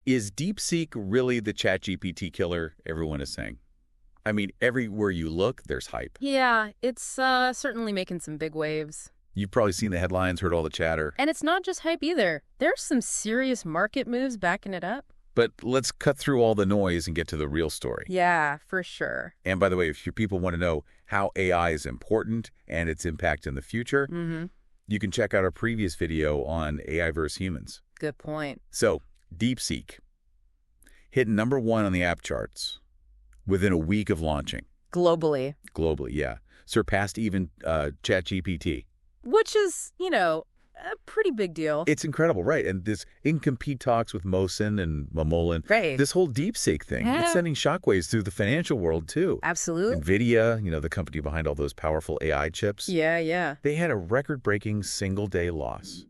Is DeepSeek really the ChatGPT killer everyone is saying? I mean, everywhere you look, there's hype. Yeah, it's certainly making some big waves. You've probably seen the headlines, heard all the chatter. And it's not just hype either. There's some serious market moves backing it up. But let's cut through all the noise and get to the real story. Yeah, for sure. And by the way, if your people want to know how AI is important and its impact in the future, you can check out our previous video on AI versus humans. Good point. So, DeepSeek hit #1 on the app charts within a week of launching. Globally. Globally, yeah. Surpassed even ChatGPT. Which is, a pretty big deal. It's incredible, right? And this in-compete talks with Mohsen and Mamolin. Right. This whole DeepSeek thing, it's sending shockwaves through the financial world, too. Absolutely. NVIDIA, the company behind all those powerful AI chips. Yeah. They had a record-breaking single-day loss.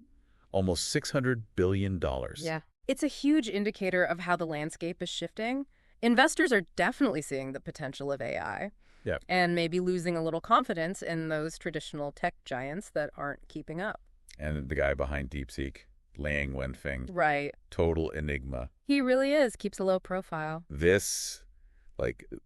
Almost $600 billion. Yeah. It's a huge indicator of how the landscape is shifting. Investors are definitely seeing the potential of AI. Yeah. And maybe losing a little confidence in those traditional tech giants that aren't keeping up. And the guy behind DeepSeek, Liang Wenfeng. Right. Total enigma. He really is. Keeps a low profile. This,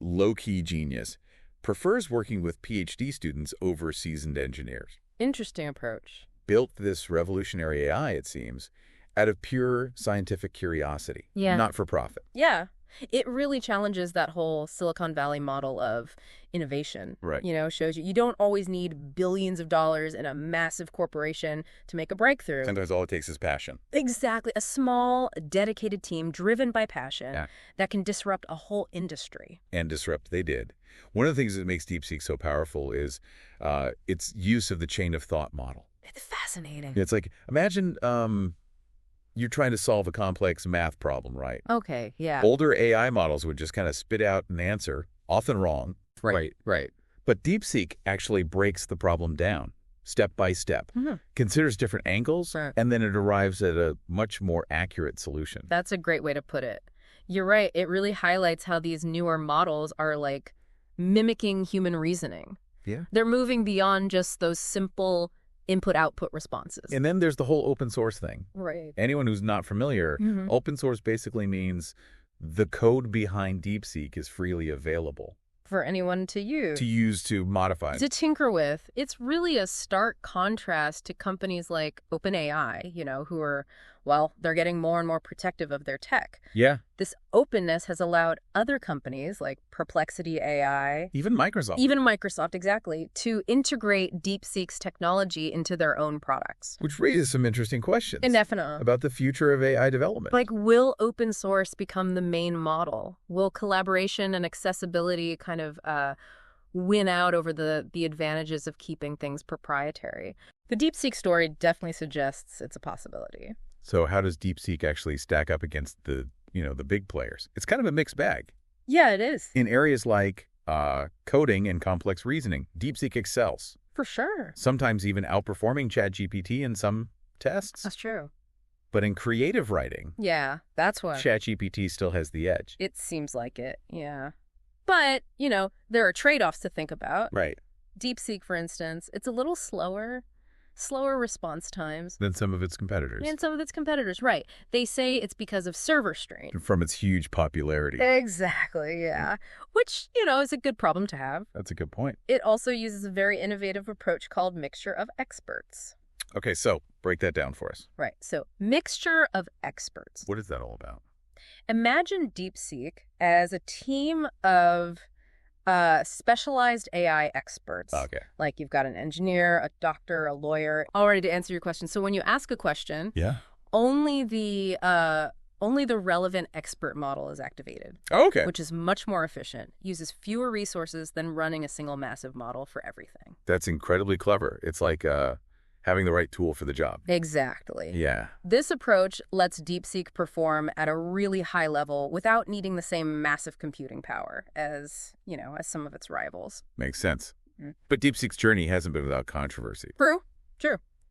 low-key genius, prefers working with PhD students over seasoned engineers. Interesting approach. Built this revolutionary AI, it seems, out of pure scientific curiosity. Yeah. Not for profit. Yeah. It really challenges that whole Silicon Valley model of innovation. Right. Shows you don't always need billions of dollars in a massive corporation to make a breakthrough. Sometimes all it takes is passion. Exactly. A small, dedicated team driven by passion that can disrupt a whole industry. And disrupt they did. One of the things that makes DeepSeek so powerful is its use of the chain of thought model. It's fascinating. It's like, imagine you're trying to solve a complex math problem, right? Okay, yeah. Older AI models would just kind of spit out an answer, often wrong. Right. But DeepSeek actually breaks the problem down, step by step, considers different angles, and then it arrives at a much more accurate solution. That's a great way to put it. You're right. It really highlights how these newer models are mimicking human reasoning. Yeah. They're moving beyond just those simple input-output responses. And then there's the whole open source thing. Right. Anyone who's not familiar, open source basically means the code behind DeepSeek is freely available. For anyone to use. To modify. To tinker with. It's really a stark contrast to companies like OpenAI, who are, they're getting more and more protective of their tech. Yeah. This openness has allowed other companies like Perplexity AI. Even Microsoft, exactly, to integrate DeepSeek's technology into their own products. Which raises some interesting questions. Definitely. About the future of AI development. Will open source become the main model? Will collaboration and accessibility kind of win out over the advantages of keeping things proprietary? The DeepSeek story definitely suggests it's a possibility. So how does DeepSeek actually stack up against the big players? It's kind of a mixed bag. Yeah, it is. In areas like coding and complex reasoning, DeepSeek excels. For sure. Sometimes even outperforming ChatGPT in some tests. That's true. But in creative writing, that's what ChatGPT still has the edge. It seems like it, yeah. But, there are trade-offs to think about. Right. DeepSeek, for instance, it's a little slower response times. Than some of its competitors. Right. They say it's because of server strain. From its huge popularity. Exactly, yeah. Which, is a good problem to have. That's a good point. It also uses a very innovative approach called mixture of experts. Okay, so break that down for us. Right. So mixture of experts. What is that all about? Imagine DeepSeek as a team of specialized AI experts. Okay. Like you've got an engineer, a doctor, a lawyer. Already to answer your question. So when you ask a question, only the relevant expert model is activated. Oh, okay. Which is much more efficient, uses fewer resources than running a single massive model for everything. That's incredibly clever. It's like having the right tool for the job. Exactly. Yeah. This approach lets DeepSeek perform at a really high level without needing the same massive computing power as some of its rivals. Makes sense. But DeepSeek's journey hasn't been without controversy. True.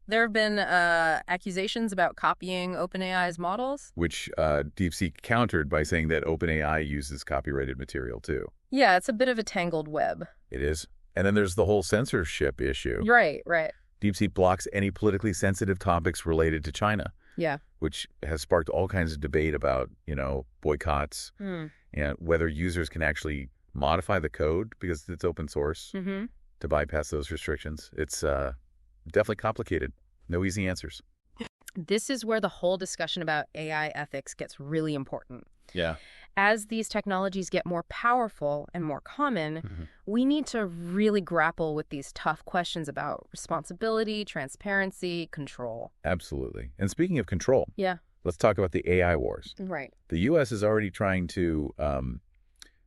There have been accusations about copying OpenAI's models. Which DeepSeek countered by saying that OpenAI uses copyrighted material, too. Yeah, it's a bit of a tangled web. It is. And then there's the whole censorship issue. Right. DeepSeek blocks any politically sensitive topics related to China, Yeah. which has sparked all kinds of debate about, boycotts and whether users can actually modify the code because it's open source to bypass those restrictions. It's definitely complicated. No easy answers. This is where the whole discussion about AI ethics gets really important. Yeah. As these technologies get more powerful and more common, we need to really grapple with these tough questions about responsibility, transparency, control. Absolutely. And speaking of control, let's talk about the AI wars. Right. The U.S. is already trying to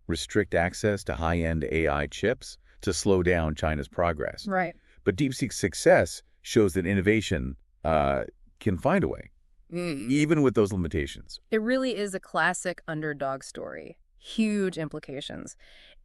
restrict access to high-end AI chips to slow down China's progress. Right. But DeepSeek's success shows that innovation can find a way, even with those limitations. It really is a classic underdog story. Huge implications.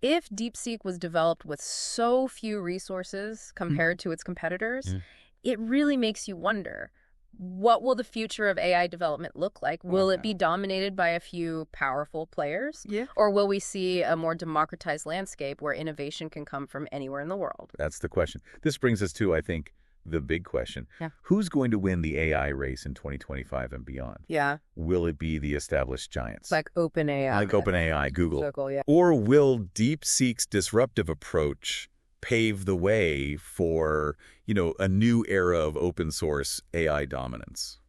If DeepSeek was developed with so few resources compared to its competitors, it really makes you wonder, what will the future of AI development look like? Will it be dominated by a few powerful players? Or will we see a more democratized landscape where innovation can come from anywhere in the world? That's the question. This brings us to, I think, the big question. Who's going to win the AI race in 2025 and beyond? Will it be the established giants? Like OpenAI. Like OpenAI, Google. So cool, Or will DeepSeek's disruptive approach pave the way for, a new era of open source AI dominance?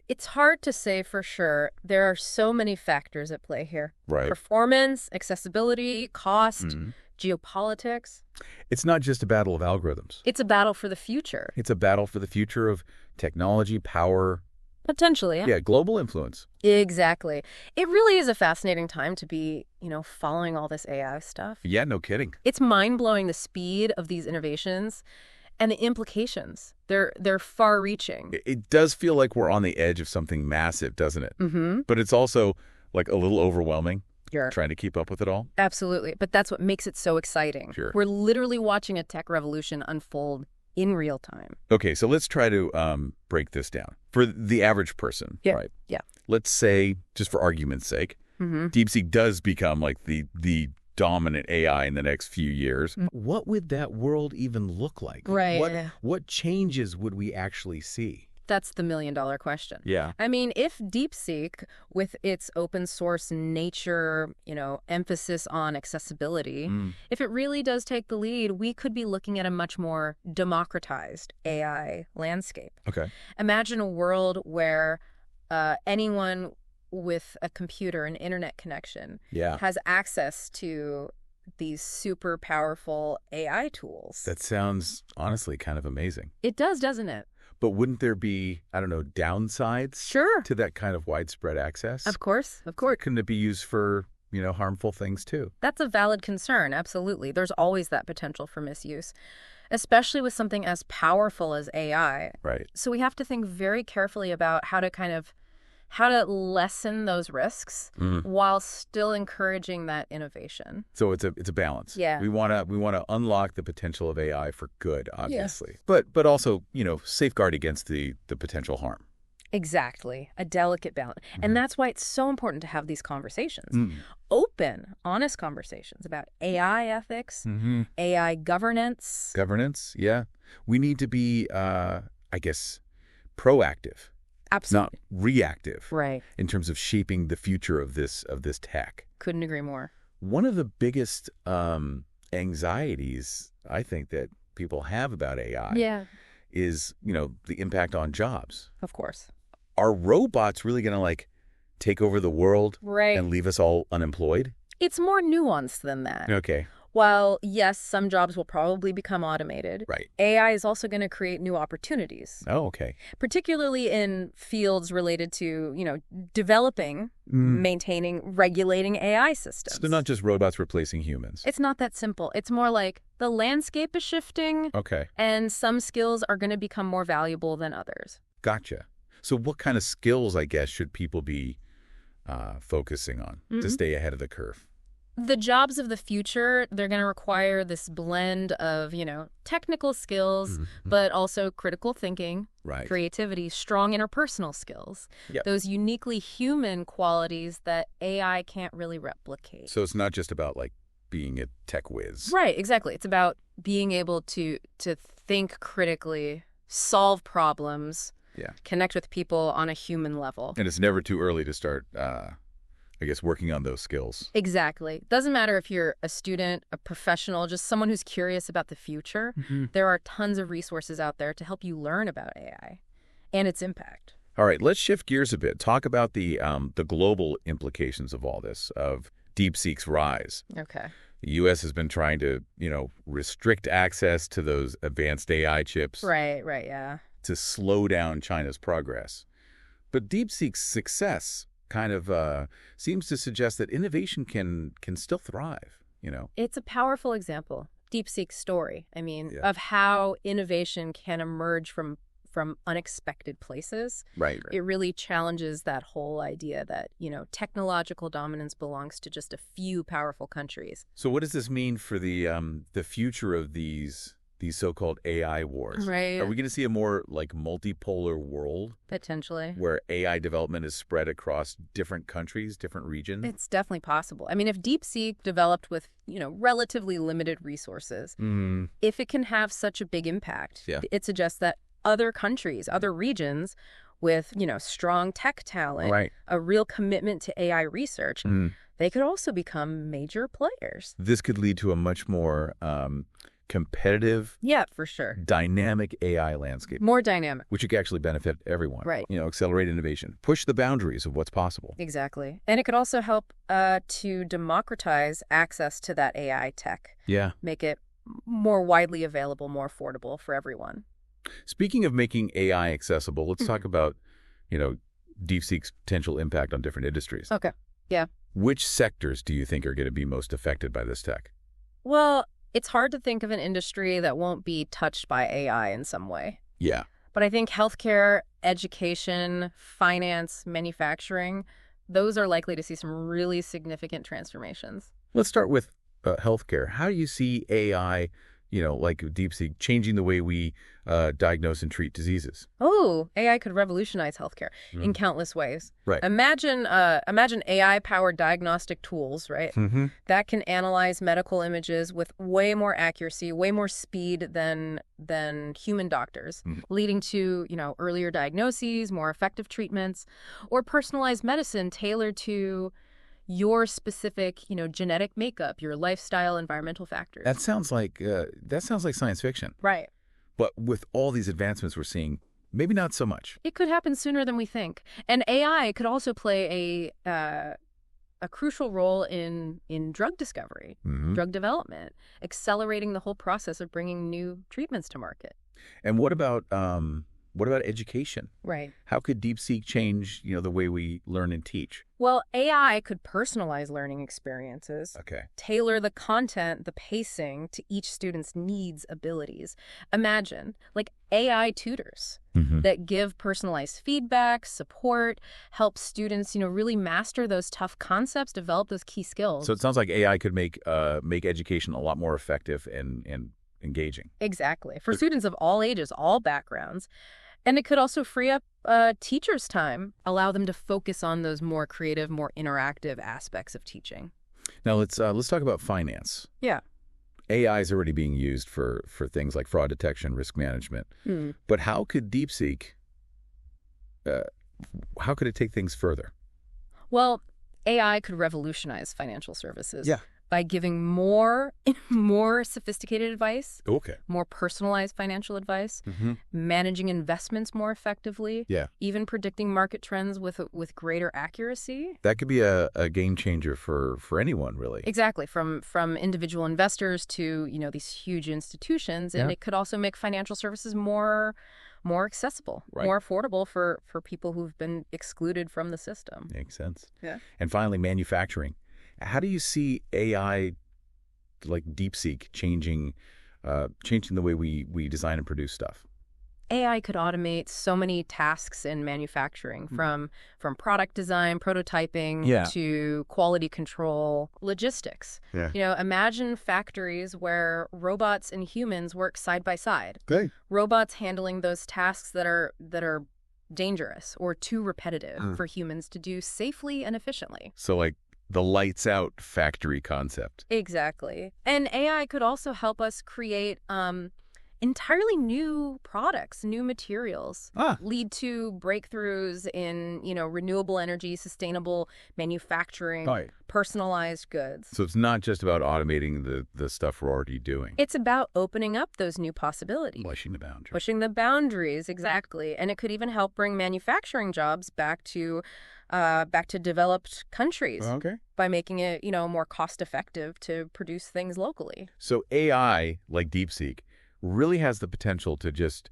It's hard to say for sure. There are so many factors at play here. Right. Performance, accessibility, cost, geopolitics. It's not just a battle of algorithms. It's a battle for the future. It's a battle for the future of technology, power. Potentially, Yeah, global influence. Exactly. It really is a fascinating time to be, following all this AI stuff. Yeah, no kidding. It's mind-blowing, the speed of these innovations and the implications. They're far-reaching. It does feel like we're on the edge of something massive, doesn't it? But it's also like a little overwhelming. Trying to keep up with it all? Absolutely. But that's what makes it so exciting. Sure. We're literally watching a tech revolution unfold in real time. Okay, so let's try to break this down. For the average person, right? Yeah. Let's say, just for argument's sake, DeepSeek does become like the dominant AI in the next few years. What would that world even look like? Right. What changes would we actually see? That's the million-dollar question. Yeah. I mean, if DeepSeek, with its open source nature, emphasis on accessibility, if it really does take the lead, we could be looking at a much more democratized AI landscape. Okay. Imagine a world where anyone with a computer, an internet connection, has access to these super powerful AI tools. That sounds, honestly, kind of amazing. It does, doesn't it? But wouldn't there be, downsides to that kind of widespread access? Of course. Of course. Couldn't it be used for, harmful things too? That's a valid concern, absolutely. There's always that potential for misuse, especially with something as powerful as AI. Right. So we have to think very carefully about how to lessen those risks while still encouraging that innovation. So it's a balance. Yeah. We want to unlock the potential of AI for good, obviously. Yeah. But also, safeguard against the potential harm. Exactly. A delicate balance. And that's why it's so important to have these conversations. Open, honest conversations about AI ethics, AI governance. Governance, yeah. We need to be, proactive. Absolutely. Not reactive. Right. In terms of shaping the future of this tech. Couldn't agree more. One of the biggest anxieties, I think, that people have about AI is, the impact on jobs. Of course. Are robots really going to, take over the world and leave us all unemployed? It's more nuanced than that. Okay. While, yes, some jobs will probably become automated, AI is also going to create new opportunities. Oh, okay. Particularly in fields related to, developing, maintaining, regulating AI systems. So not just robots replacing humans. It's not that simple. It's more like the landscape is shifting. Okay. And some skills are going to become more valuable than others. Gotcha. So what kind of skills, I guess, should people be focusing on to stay ahead of the curve? The jobs of the future, they're going to require this blend of, technical skills, but also critical thinking, creativity, strong interpersonal skills, those uniquely human qualities that AI can't really replicate. So it's not just about, being a tech whiz. Right, exactly. It's about being able to think critically, solve problems, Yeah. connect with people on a human level. And it's never too early to start, I guess, working on those skills. Exactly. Doesn't matter if you're a student, a professional, just someone who's curious about the future. There are tons of resources out there to help you learn about AI and its impact. All right, let's shift gears a bit. Talk about the global implications of all this, of DeepSeek's rise. Okay. The U.S. has been trying to, restrict access to those advanced AI chips. Right, yeah. To slow down China's progress. But DeepSeek's success kind of seems to suggest that innovation can still thrive, It's a powerful example, DeepSeek's story, of how innovation can emerge from unexpected places. Right. It really challenges that whole idea that, technological dominance belongs to just a few powerful countries. So what does this mean for the future of these so-called AI wars? Right. Are we going to see a more multipolar world? Potentially. Where AI development is spread across different countries, different regions? It's definitely possible. If DeepSeek developed with, relatively limited resources, if it can have such a big impact, it suggests that other countries, other regions with, strong tech talent, a real commitment to AI research, they could also become major players. This could lead to a much more competitive, for sure, dynamic AI landscape. More dynamic. Which could actually benefit everyone. Right. Accelerate innovation, push the boundaries of what's possible. Exactly. And it could also help to democratize access to that AI tech. Yeah. Make it more widely available, more affordable for everyone. Speaking of making AI accessible, let's talk about, DeepSeek's potential impact on different industries. Okay. Yeah. Which sectors do you think are going to be most affected by this tech? Well, it's hard to think of an industry that won't be touched by AI in some way. Yeah. But I think healthcare, education, finance, manufacturing, those are likely to see some really significant transformations. Let's start with healthcare. How do you see AI, like DeepSeek, changing the way we diagnose and treat diseases? Oh, AI could revolutionize healthcare in countless ways. Right. Imagine AI-powered diagnostic tools, right? That can analyze medical images with way more accuracy, way more speed than human doctors, leading to, earlier diagnoses, more effective treatments, or personalized medicine tailored to your specific, genetic makeup, your lifestyle, environmental factors. That sounds like science fiction. Right. But with all these advancements we're seeing, maybe not so much. It could happen sooner than we think. And AI could also play a crucial role in drug discovery, drug development, accelerating the whole process of bringing new treatments to market. And what about education? Right. How could DeepSeek change, the way we learn and teach? Well, AI could personalize learning experiences, tailor the content, the pacing to each student's needs, abilities. Imagine, AI tutors that give personalized feedback, support, help students, really master those tough concepts, develop those key skills. So it sounds like AI could make education a lot more effective and engaging. Exactly. For students of all ages, all backgrounds. And it could also free up teachers' time, allow them to focus on those more creative, more interactive aspects of teaching. Now let's talk about finance. Yeah. AI is already being used for things like fraud detection, risk management. But how could DeepSeek, how could it take things further? Well, AI could revolutionize financial services. Yeah. By giving more sophisticated advice, more personalized financial advice, managing investments more effectively, even predicting market trends with greater accuracy. That could be a game changer for anyone, really. Exactly, from individual investors to these huge institutions, and it could also make financial services more accessible, more affordable for people who've been excluded from the system. Makes sense. Yeah. And finally, manufacturing. How do you see AI, like DeepSeek, changing the way we design and produce stuff? AI could automate so many tasks in manufacturing, from product design, prototyping, to quality control, logistics. Yeah. Imagine factories where robots and humans work side by side. Okay. Robots handling those tasks that are dangerous or too repetitive for humans to do safely and efficiently. So like the lights out factory concept. Exactly. And AI could also help us create entirely new products, new materials, Ah, lead to breakthroughs in, renewable energy, sustainable manufacturing, right. personalized goods. So it's not just about automating the stuff we're already doing. It's about opening up those new possibilities. Pushing the boundary. Pushing the boundaries, exactly. And it could even help bring manufacturing jobs back to developed countries Okay. by making it, more cost-effective to produce things locally. So AI, like DeepSeek, really has the potential to just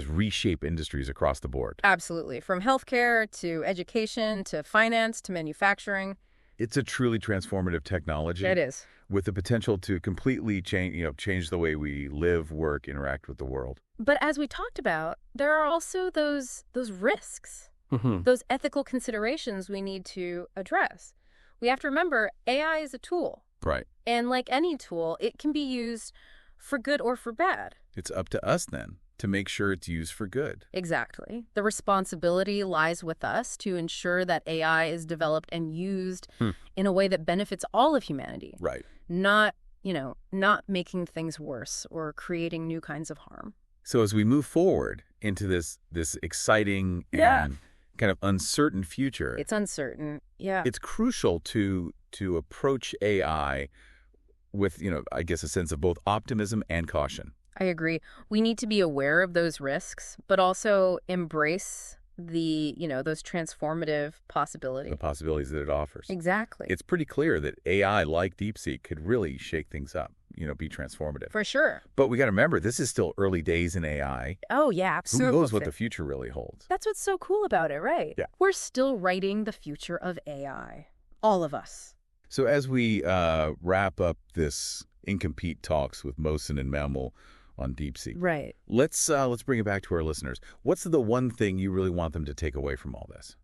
reshape industries across the board. Absolutely. From healthcare to education to finance to manufacturing. It's a truly transformative technology. It is. With the potential to completely change the way we live, work, interact with the world. But as we talked about, there are also those risks, Mm-hmm. those ethical considerations we need to address. We have to remember AI is a tool. Right. And like any tool, it can be used for good or for bad. It's up to us then to make sure it's used for good. Exactly. The responsibility lies with us to ensure that AI is developed and used in a way that benefits all of humanity. Right. Not making things worse or creating new kinds of harm. So as we move forward into this exciting and kind of uncertain future, It's uncertain. Yeah. it's crucial to approach AI with, I guess, a sense of both optimism and caution. I agree. We need to be aware of those risks, but also embrace those transformative possibilities. The possibilities that it offers. Exactly. It's pretty clear that AI, like DeepSeek, could really shake things up, be transformative. For sure. But we got to remember, this is still early days in AI. Oh, yeah, Who absolutely. knows what the future really holds? That's what's so cool about it, right? Yeah. We're still writing the future of AI. All of us. So as we wrap up this Incompete Talks with Mohsen and Mammal on DeepSeek, Right. let's bring it back to our listeners. What's the one thing you really want them to take away from all this?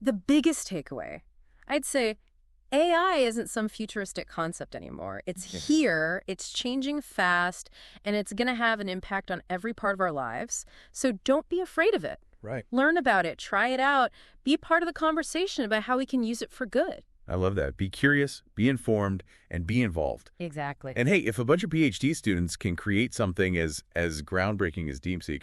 The biggest takeaway, I'd say AI isn't some futuristic concept anymore. It's here, it's changing fast, and it's going to have an impact on every part of our lives. So don't be afraid of it. Right. Learn about it, try it out, be part of the conversation about how we can use it for good. I love that. Be curious, be informed, and be involved. Exactly. And hey, if a bunch of PhD students can create something as groundbreaking as DeepSeek,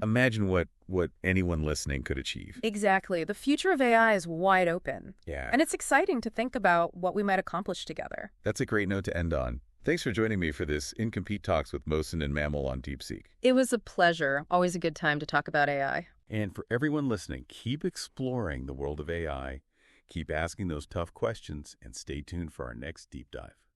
imagine what anyone listening could achieve. Exactly. The future of AI is wide open. Yeah. And it's exciting to think about what we might accomplish together. That's a great note to end on. Thanks for joining me for this Incompete Talks with Mohsen and Mammal on DeepSeek. It was a pleasure. Always a good time to talk about AI. And for everyone listening, keep exploring the world of AI. Keep asking those tough questions and stay tuned for our next deep dive.